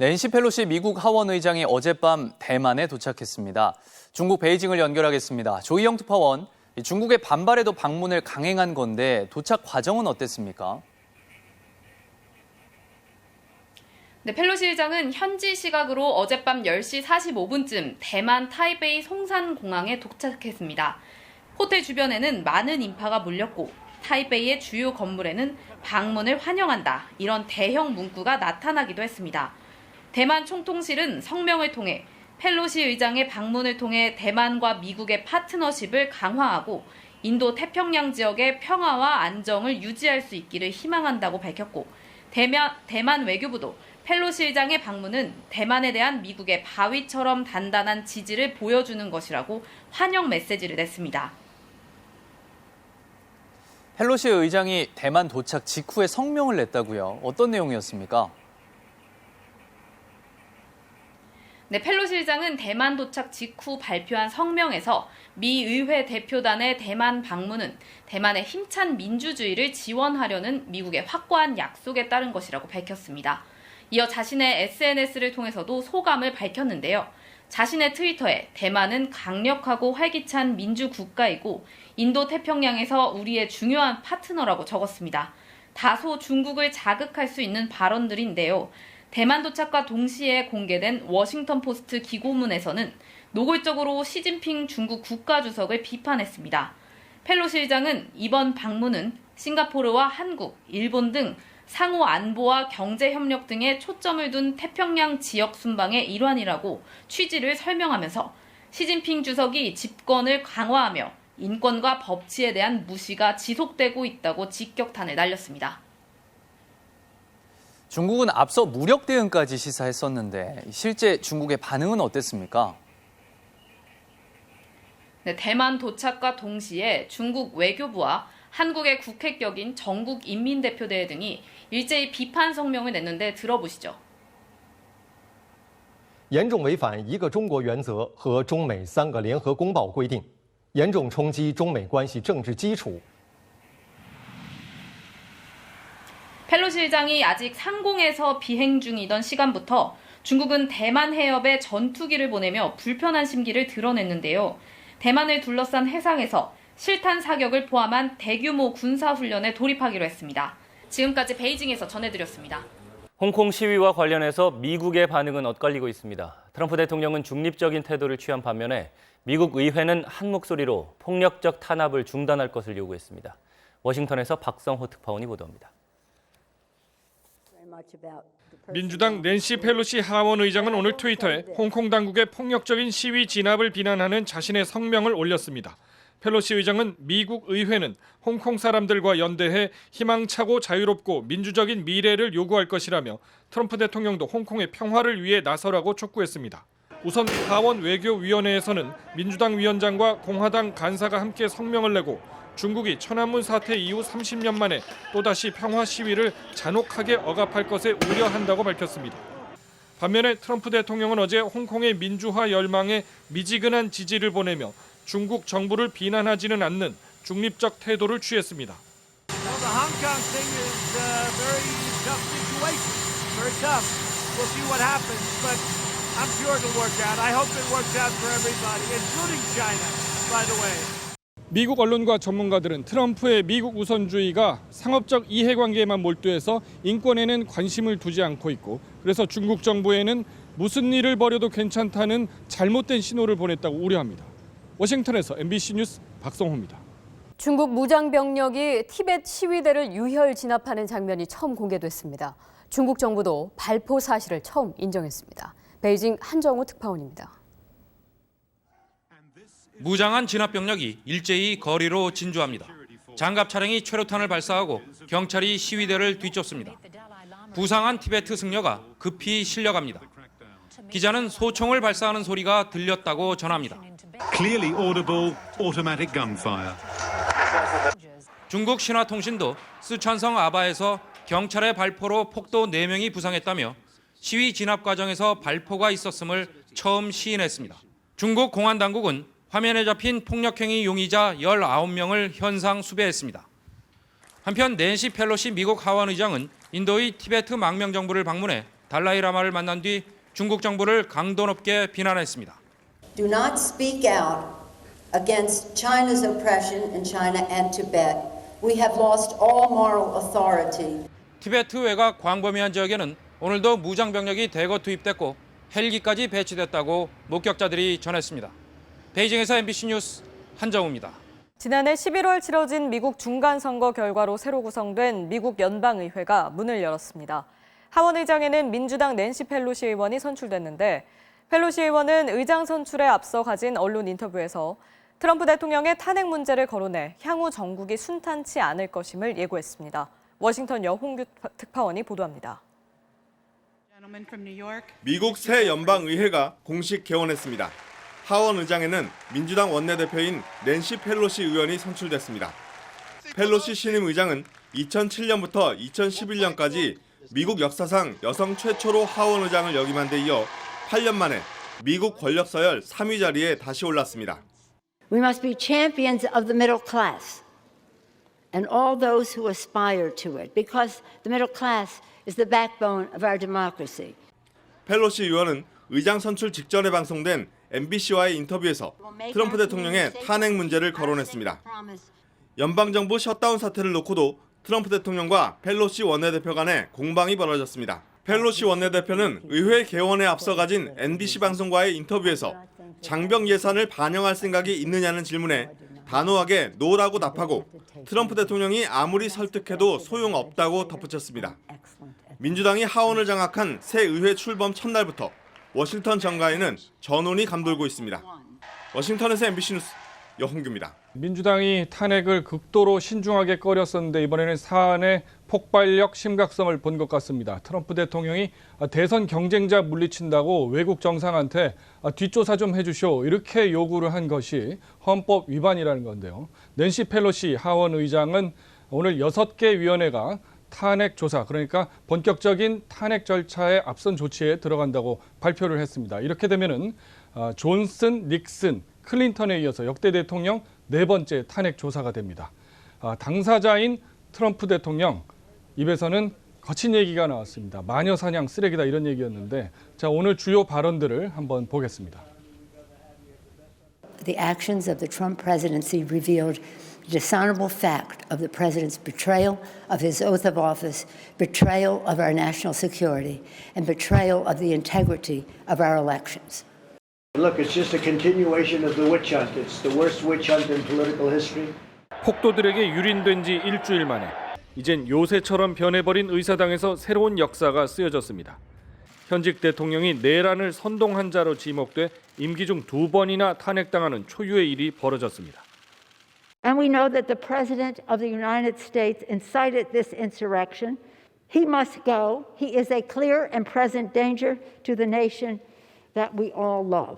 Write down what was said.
낸시 펠로시 미국 하원 의장이 어젯밤 대만에 도착했습니다. 중국 베이징을 연결하겠습니다. 조희영 특파원, 중국의 반발에도 방문을 강행한 건데 도착 과정은 어땠습니까? 네, 펠로시 의장은 현지 시각으로 어젯밤 10시 45분쯤 대만 타이베이 송산공항에 도착했습니다. 호텔 주변에는 많은 인파가 몰렸고 타이베이의 주요 건물에는 방문을 환영한다, 이런 대형 문구가 나타나기도 했습니다. 대만 총통실은 성명을 통해 펠로시 의장의 방문을 통해 대만과 미국의 파트너십을 강화하고 인도 태평양 지역의 평화와 안정을 유지할 수 있기를 희망한다고 밝혔고, 대만 외교부도 펠로시 의장의 방문은 대만에 대한 미국의 바위처럼 단단한 지지를 보여주는 것이라고 환영 메시지를 냈습니다. 펠로시 의장이 대만 도착 직후에 성명을 냈다고요? 어떤 내용이었습니까? 네, 펠로시 의장은 대만 도착 직후 발표한 성명에서 미 의회 대표단의 대만 방문은 대만의 힘찬 민주주의를 지원하려는 미국의 확고한 약속에 따른 것이라고 밝혔습니다. 이어 자신의 SNS를 통해서도 소감을 밝혔는데요. 자신의 트위터에 대만은 강력하고 활기찬 민주국가이고 인도 태평양에서 우리의 중요한 파트너라고 적었습니다. 다소 중국을 자극할 수 있는 발언들인데요. 대만 도착과 동시에 공개된 워싱턴 포스트 기고문에서는 노골적으로 시진핑 중국 국가주석을 비판했습니다. 펠로시 의장은 이번 방문은 싱가포르와 한국, 일본 등 상호 안보와 경제 협력 등에 초점을 둔 태평양 지역 순방의 일환이라고 취지를 설명하면서 시진핑 주석이 집권을 강화하며 인권과 법치에 대한 무시가 지속되고 있다고 직격탄을 날렸습니다. 중국은 앞서 무력 대응까지 시사했었는데 실제 중국의 반응은 어땠습니까? 네, 대만 도착과 동시에 중국 외교부와 한국의 국회격인 전국인민대표대회 등이 일제히 비판 성명을 냈는데 들어보시죠. 严重违反一个中国原则和中美3个联合公报规定，严重冲击中美关系政治基础。 펠로시 의장이 아직 상공에서 비행 중이던 시간부터 중국은 대만 해협에 전투기를 보내며 불편한 심기를 드러냈는데요. 대만을 둘러싼 해상에서 실탄 사격을 포함한 대규모 군사훈련에 돌입하기로 했습니다. 지금까지 베이징에서 전해드렸습니다. 홍콩 시위와 관련해서 미국의 반응은 엇갈리고 있습니다. 트럼프 대통령은 중립적인 태도를 취한 반면에 미국 의회는 한 목소리로 폭력적 탄압을 중단할 것을 요구했습니다. 워싱턴에서 박성호 특파원이 보도합니다. 민주당 낸시 펠로시 하원 의장은 오늘 트위터에 홍콩 당국의 폭력적인 시위 진압을 비난하는 자신의 성명을 올렸습니다. 펠로시 의장은 미국 의회는 홍콩 사람들과 연대해 희망차고 자유롭고 민주적인 미래를 요구할 것이라며 트럼프 대통령도 홍콩의 평화를 위해 나서라고 촉구했습니다. 우선 하원 외교위원회에서는 민주당 위원장과 공화당 간사가 함께 성명을 내고 중국이 천안문 사태 이후 30년 만에 또다시 평화 시위를 잔혹하게 억압할 것에 우려한다고 밝혔습니다. 반면에 트럼프 대통령은 어제 홍콩의 민주화 열망에 미지근한 지지를 보내며 중국 정부를 비난하지는 않는 중립적 태도를 취했습니다. 미국 언론과 전문가들은 트럼프의 미국 우선주의가 상업적 이해관계에만 몰두해서 인권에는 관심을 두지 않고 있고, 그래서 중국 정부에는 무슨 일을 벌여도 괜찮다는 잘못된 신호를 보냈다고 우려합니다. 워싱턴에서 MBC 뉴스 박성호입니다. 중국 무장병력이 티벳 시위대를 유혈 진압하는 장면이 처음 공개됐습니다. 중국 정부도 발포 사실을 처음 인정했습니다. 베이징 한정우 특파원입니다. 무장한 진압병력이 일제히 거리로 진주합니다. 장갑 차량이 최루탄을 발사하고 경찰이 시위대를 뒤쫓습니다. 부상한 티베트 승려가 급히 실려갑니다. 기자는 소총을 발사하는 소리가 들렸다고 전합니다. Clearly audible automatic gunfire. 중국 신화통신도 쓰촨성 아바에서 경찰의 발포로 폭도 4명이 부상했다며 시위 진압 과정에서 발포가 있었음을 처음 시인했습니다. 중국 공안당국은 화면에 잡힌 폭력행위 용의자 19명을 현상 수배했습니다. 한편 낸시 펠로시 미국 하원 의장은 인도의 티베트 망명 정부를 방문해 달라이라마를 만난 뒤 중국 정부를 강도 높게 비난했습니다. Do not speak out against China's oppression in China and Tibet. We have lost all moral authority. 티베트 외곽 광범위한 지역에는 오늘도 무장 병력이 대거 투입됐고 헬기까지 배치됐다고 목격자들이 전했습니다. 베이징에서 MBC 뉴스 한정우입니다. 지난해 11월 치러진 미국 중간선거 결과로 새로 구성된 미국 연방의회가 문을 열었습니다. 하원 의장에는 민주당 낸시 펠로시 의원이 선출됐는데 펠로시 의원은 의장 선출에 앞서 가진 언론 인터뷰에서 트럼프 대통령의 탄핵 문제를 거론해 향후 정국이 순탄치 않을 것임을 예고했습니다. 워싱턴 여홍규 특파원이 보도합니다. 미국 새 연방의회가 공식 개원했습니다. 하원 의장에는 민주당 원내대표인 낸시 펠로시 의원이 선출됐습니다. 펠로시 신임 의장은 2007년부터 2011년까지 미국 역사상 여성 최초로 하원 의장을 역임한 데 이어 8년 만에 미국 권력 서열 3위 자리에 다시 올랐습니다. We must be champions of the middle class and all those who aspire to it, because the middle class is the backbone of our democracy. 펠로시 의원은 의장 선출 직전에 방송된 MBC와의 인터뷰에서 트럼프 대통령의 탄핵 문제를 거론했습니다. 연방정부 셧다운 사태를 놓고도 트럼프 대통령과 펠로시 원내대표 간에 공방이 벌어졌습니다. 펠로시 원내대표는 의회 개원에 앞서 가진 NBC 방송과의 인터뷰에서 장병 예산을 반영할 생각이 있느냐는 질문에 단호하게 노라고 답하고 트럼프 대통령이 아무리 설득해도 소용없다고 덧붙였습니다. 민주당이 하원을 장악한 새 의회 출범 첫날부터 워싱턴 정가에는 전운이 감돌고 있습니다. 워싱턴에서 MBC 뉴스 여홍규입니다. 민주당이 탄핵을 극도로 신중하게 꺼렸었는데 이번에는 사안의 폭발력 심각성을 본 것 같습니다. 트럼프 대통령이 대선 경쟁자 물리친다고 외국 정상한테 뒷조사 좀 해주시오 이렇게 요구를 한 것이 헌법 위반이라는 건데요. 낸시 펠로시 하원 의장은 오늘 6개 위원회가 탄핵 조사, 그러니까 본격적인 탄핵 절차에 앞선 조치에 들어간다고 발표를 했습니다. 이렇게 되면은 존슨, 닉슨, 클린턴에 이어서 역대 대통령 4번째 탄핵 조사가 됩니다. 당사자인 트럼프 대통령 입에서는 거친 얘기가 나왔습니다. 마녀 사냥 쓰레기다 이런 얘기였는데 자, 오늘 주요 발언들을 한번 보겠습니다. The actions of the Trump presidency revealed the dishonorable fact of the president's betrayal of his oath of office, betrayal of our national security, and betrayal of the integrity of our elections. Look, it's just a continuation of the witch hunt. It's the worst witch hunt in political history. 폭도들에게 유린된 지 일주일 만에 이젠 요새처럼 변해버린 의사당에서 새로운 역사가 쓰여졌습니다. 현직 대통령이 내란을 선동한 자로 지목돼 임기 중 2번이나 탄핵당하는 초유의 일이 벌어졌습니다. And we know that the President of the United States incited this insurrection. He must go. He is a clear and present danger to the nation that we all love.